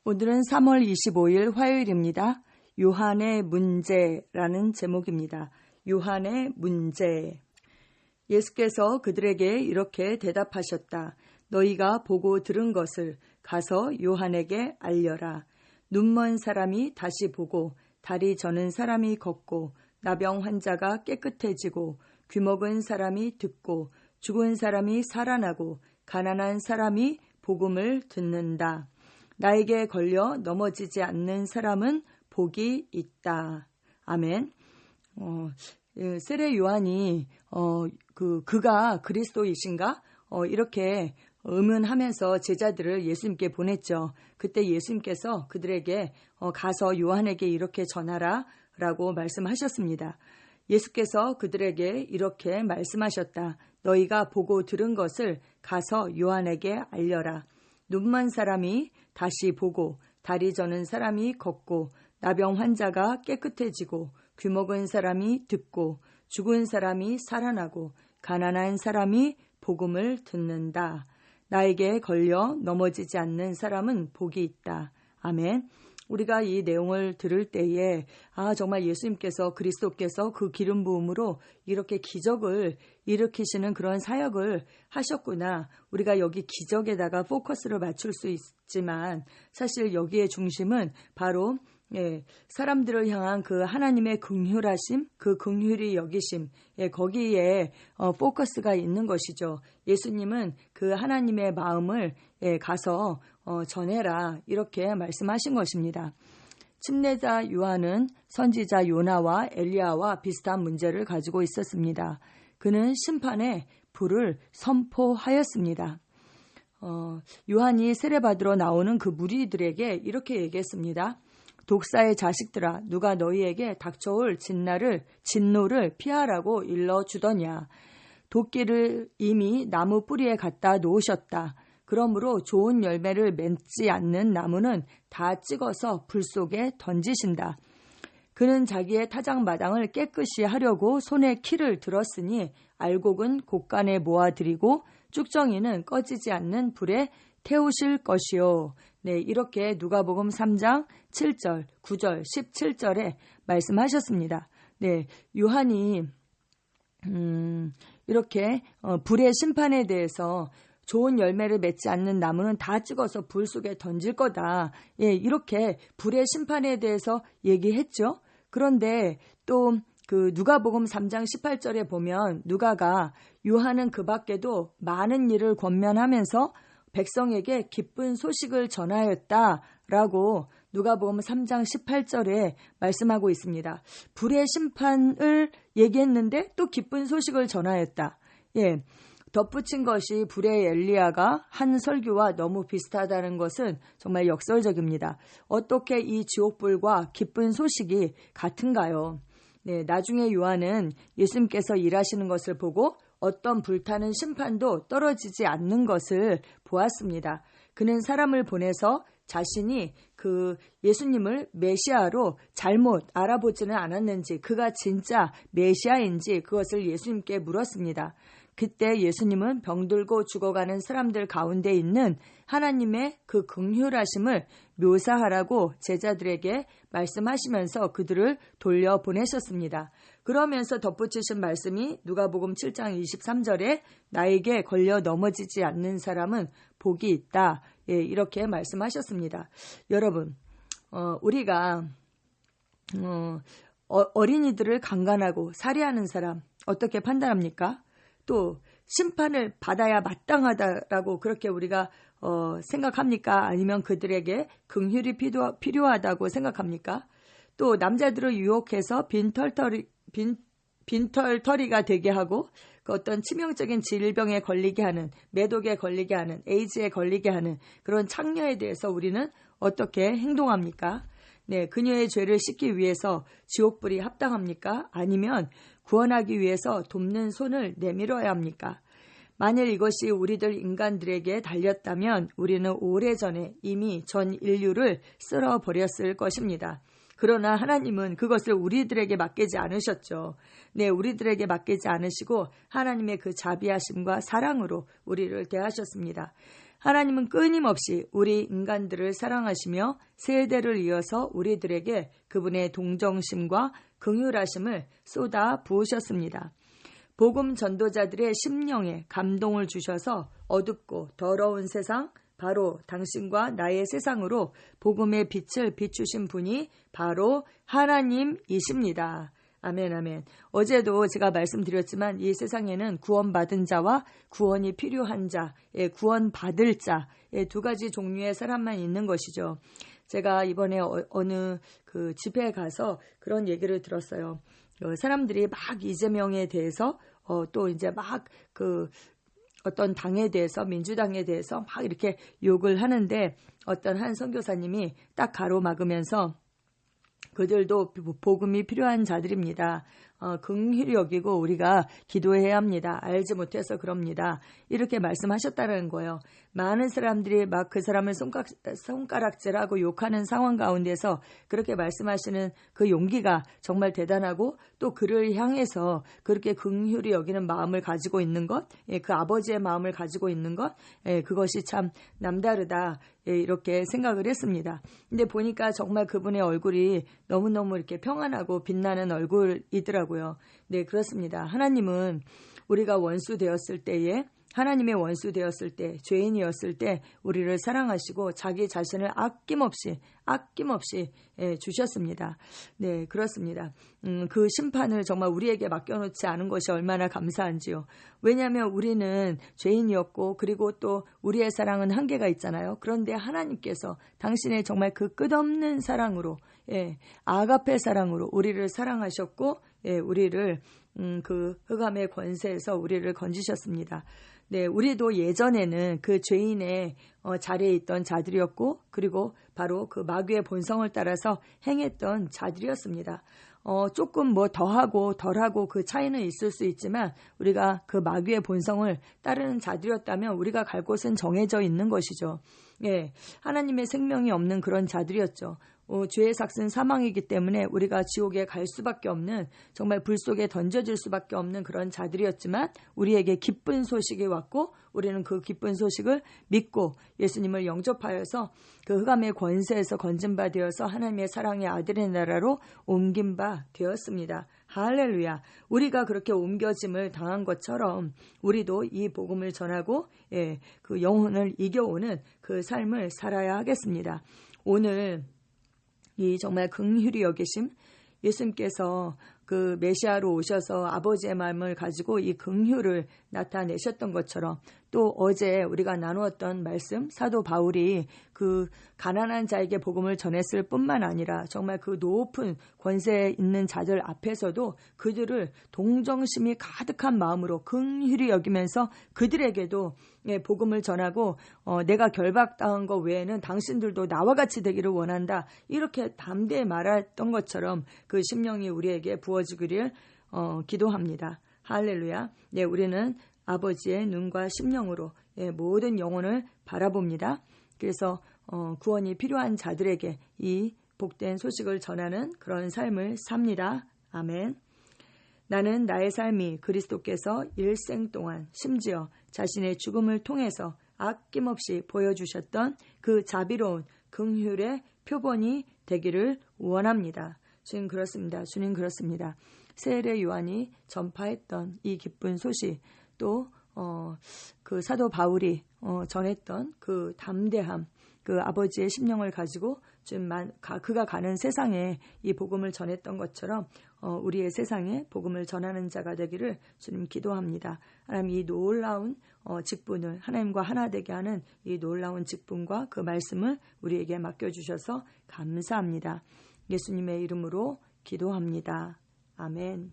오늘은 3월 25일 화요일입니다. 요한의 문제라는 제목입니다. 요한의 문제. 예수께서 그들에게 이렇게 대답하셨다. 너희가 보고 들은 것을 가서 요한에게 알려라. 눈먼 사람이 다시 보고 다리 저는 사람이 걷고 나병 환자가 깨끗해지고 귀먹은 사람이 듣고 죽은 사람이 살아나고 가난한 사람이 복음을 듣는다. 나에게 걸려 넘어지지 않는 사람은 복이 있다. 아멘. 세례 요한이 그가 그리스도이신가? 이렇게 의문하면서 제자들을 예수님께 보냈죠. 그때 예수님께서 그들에게 가서 요한에게 이렇게 전하라 라고 말씀하셨습니다. 예수께서 그들에게 이렇게 말씀하셨다. 너희가 보고 들은 것을 가서 요한에게 알려라. 눈먼 사람이 다시 보고 다리 저는 사람이 걷고 나병 환자가 깨끗해지고 귀먹은 사람이 듣고 죽은 사람이 살아나고 가난한 사람이 복음을 듣는다. 나에게 걸려 넘어지지 않는 사람은 복이 있다. 아멘. 우리가 이 내용을 들을 때에 정말 예수님께서 그리스도께서 그 기름 부음으로 이렇게 기적을 일으키시는 그런 사역을 하셨구나. 우리가 여기 기적에다가 포커스를 맞출 수 있지만 사실 여기의 중심은 바로 사람들을 향한 그 하나님의 긍휼하심, 그 긍휼히 여기심, 거기에 포커스가 있는 것이죠. 예수님은 그 하나님의 마음을 가서 전해라 이렇게 말씀하신 것입니다. 침례자 요한은 선지자 요나와 엘리야와 비슷한 문제를 가지고 있었습니다. 그는 심판의 불을 선포하였습니다. 요한이 세례받으러 나오는 그 무리들에게 이렇게 얘기했습니다. 독사의 자식들아, 누가 너희에게 닥쳐올 진노를 피하라고 일러주더냐. 도끼를 이미 나무 뿌리에 갖다 놓으셨다. 그러므로 좋은 열매를 맺지 않는 나무는 다 찍어서 불 속에 던지신다. 그는 자기의 타작마당을 깨끗이 하려고 손에 키를 들었으니 알곡은 곳간에 모아들이고 쭉정이는 꺼지지 않는 불에 태우실 것이요. 이렇게 누가복음 3장 7절, 9절, 17절에 말씀하셨습니다. 요한이 이렇게 불의 심판에 대해서 좋은 열매를 맺지 않는 나무는 다 찍어서 불 속에 던질 거다. 이렇게 불의 심판에 대해서 얘기했죠. 그런데 또 그 누가복음 3장 18절에 보면 누가가 요한은 그 밖에도 많은 일을 권면하면서 백성에게 기쁜 소식을 전하였다라고 누가복음 3장 18절에 말씀하고 있습니다. 불의 심판을 얘기했는데 또 기쁜 소식을 전하였다. 덧붙인 것이 불의 엘리야가 한 설교와 너무 비슷하다는 것은 정말 역설적입니다. 어떻게 이 지옥불과 기쁜 소식이 같은가요? 나중에 요한은 예수님께서 일하시는 것을 보고 어떤 불타는 심판도 떨어지지 않는 것을 보았습니다. 그는 사람을 보내서 자신이 그 예수님을 메시아로 잘못 알아보지는 않았는지, 그가 진짜 메시아인지 그것을 예수님께 물었습니다. 그때 예수님은 병들고 죽어가는 사람들 가운데 있는 하나님의 그 긍휼하심을 묘사하라고 제자들에게 말씀하시면서 그들을 돌려보내셨습니다. 그러면서 덧붙이신 말씀이 누가복음 7장 23절에 나에게 걸려 넘어지지 않는 사람은 복이 있다. 이렇게 말씀하셨습니다. 여러분, 우리가 어린이들을 강간하고 살해하는 사람 어떻게 판단합니까? 또 심판을 받아야 마땅하다라고 그렇게 우리가 생각합니까? 아니면 그들에게 긍휼이 필요하다고 생각합니까? 또 남자들을 유혹해서 빈털터리가 되게 하고 그 어떤 치명적인 질병에 걸리게 하는, 매독에 걸리게 하는, 에이즈에 걸리게 하는 그런 창녀에 대해서 우리는 어떻게 행동합니까? 그녀의 죄를 씻기 위해서 지옥불이 합당합니까? 아니면 구원하기 위해서 돕는 손을 내밀어야 합니까? 만일 이것이 우리들 인간들에게 달렸다면 우리는 오래전에 이미 전 인류를 쓸어버렸을 것입니다. 그러나 하나님은 그것을 우리들에게 맡기지 않으셨죠. 우리들에게 맡기지 않으시고 하나님의 그 자비하심과 사랑으로 우리를 대하셨습니다. 하나님은 끊임없이 우리 인간들을 사랑하시며 세대를 이어서 우리들에게 그분의 동정심과 긍휼하심을 쏟아 부으셨습니다. 복음 전도자들의 심령에 감동을 주셔서 어둡고 더러운 세상, 바로 당신과 나의 세상으로 복음의 빛을 비추신 분이 바로 하나님이십니다. 아멘, 아멘. 어제도 제가 말씀드렸지만 이 세상에는 구원받은 자와 구원이 필요한 자, 구원받을 자, 두 가지 종류의 사람만 있는 것이죠. 제가 이번에 어느 그 집회에 가서 그런 얘기를 들었어요. 사람들이 막 이재명에 대해서 또 이제 막 그 어떤 당에 대해서 민주당에 대해서 막 이렇게 욕을 하는데 어떤 한 선교사님이 딱 가로막으면서 그들도 복음이 필요한 자들입니다. 긍휼히 여기고 우리가 기도해야 합니다. 알지 못해서 그럽니다. 이렇게 말씀하셨다는 거예요. 많은 사람들이 막 그 사람을 손가락질하고 욕하는 상황 가운데서 그렇게 말씀하시는 그 용기가 정말 대단하고 또 그를 향해서 그렇게 긍휼히 여기는 마음을 가지고 있는 것, 그 아버지의 마음을 가지고 있는 것, 그것이 참 남다르다. 이렇게 생각을 했습니다. 근데 보니까 정말 그분의 얼굴이 너무너무 이렇게 평안하고 빛나는 얼굴이더라고요. 네, 그렇습니다. 하나님은 우리가 원수 되었을 때에 하나님의 원수 되었을 때, 죄인이었을 때 우리를 사랑하시고 자기 자신을 아낌없이 주셨습니다. 네, 그렇습니다. 그 심판을 정말 우리에게 맡겨놓지 않은 것이 얼마나 감사한지요. 왜냐하면 우리는 죄인이었고 그리고 또 우리의 사랑은 한계가 있잖아요. 그런데 하나님께서 당신의 정말 그 끝없는 사랑으로, 아가페 사랑으로 우리를 사랑하셨고, 우리를 그 흑암의 권세에서 우리를 건지셨습니다. 네, 우리도 예전에는 그 죄인의 자리에 있던 자들이었고 그리고 바로 그 마귀의 본성을 따라서 행했던 자들이었습니다. 조금 뭐 더하고 덜하고 그 차이는 있을 수 있지만 우리가 그 마귀의 본성을 따르는 자들이었다면 우리가 갈 곳은 정해져 있는 것이죠. 예, 하나님의 생명이 없는 그런 자들이었죠. 죄의 삭은 사망이기 때문에 우리가 지옥에 갈 수밖에 없는 정말 불 속에 던져질 수밖에 없는 그런 자들이었지만 우리에게 기쁜 소식이 왔고 우리는 그 기쁜 소식을 믿고 예수님을 영접하여서 그 흑암의 권세에서 건진 바 되어서 하나님의 사랑의 아들의 나라로 옮긴 바 되었습니다. 할렐루야. 우리가 그렇게 옮겨짐을 당한 것처럼 우리도 이 복음을 전하고 그 영혼을 이겨오는 그 삶을 살아야 하겠습니다. 오늘 이 정말 긍휼히 여기심, 예수님께서 그 메시아로 오셔서 아버지의 마음을 가지고 이 긍휼을 나타내셨던 것처럼 또 어제 우리가 나누었던 말씀, 사도 바울이 그 가난한 자에게 복음을 전했을 뿐만 아니라 정말 그 높은 권세에 있는 자들 앞에서도 그들을 동정심이 가득한 마음으로 긍휼히 여기면서 그들에게도 복음을 전하고 내가 결박당한 것 외에는 당신들도 나와 같이 되기를 원한다. 이렇게 담대히 말했던 것처럼 그 심령이 우리에게 부어지기를 기도합니다. 할렐루야. 네, 우리는 아버지의 눈과 심령으로 모든 영혼을 바라봅니다. 그래서 구원이 필요한 자들에게 이 복된 소식을 전하는 그런 삶을 삽니다. 아멘. 나는 나의 삶이 그리스도께서 일생 동안 심지어 자신의 죽음을 통해서 아낌없이 보여주셨던 그 자비로운 긍휼의 표본이 되기를 원합니다. 주님 그렇습니다. 주님 그렇습니다. 세례 요한이 전파했던 이 기쁜 소식 또 그 사도 바울이 전했던 그 담대함 그 아버지의 심령을 가지고 좀 그가 가는 세상에 이 복음을 전했던 것처럼 우리의 세상에 복음을 전하는 자가 되기를 주님 기도합니다. 하나님 이 놀라운 직분을 하나님과 하나 되게 하는 이 놀라운 직분과 그 말씀을 우리에게 맡겨주셔서 감사합니다. 예수님의 이름으로 기도합니다. 아멘.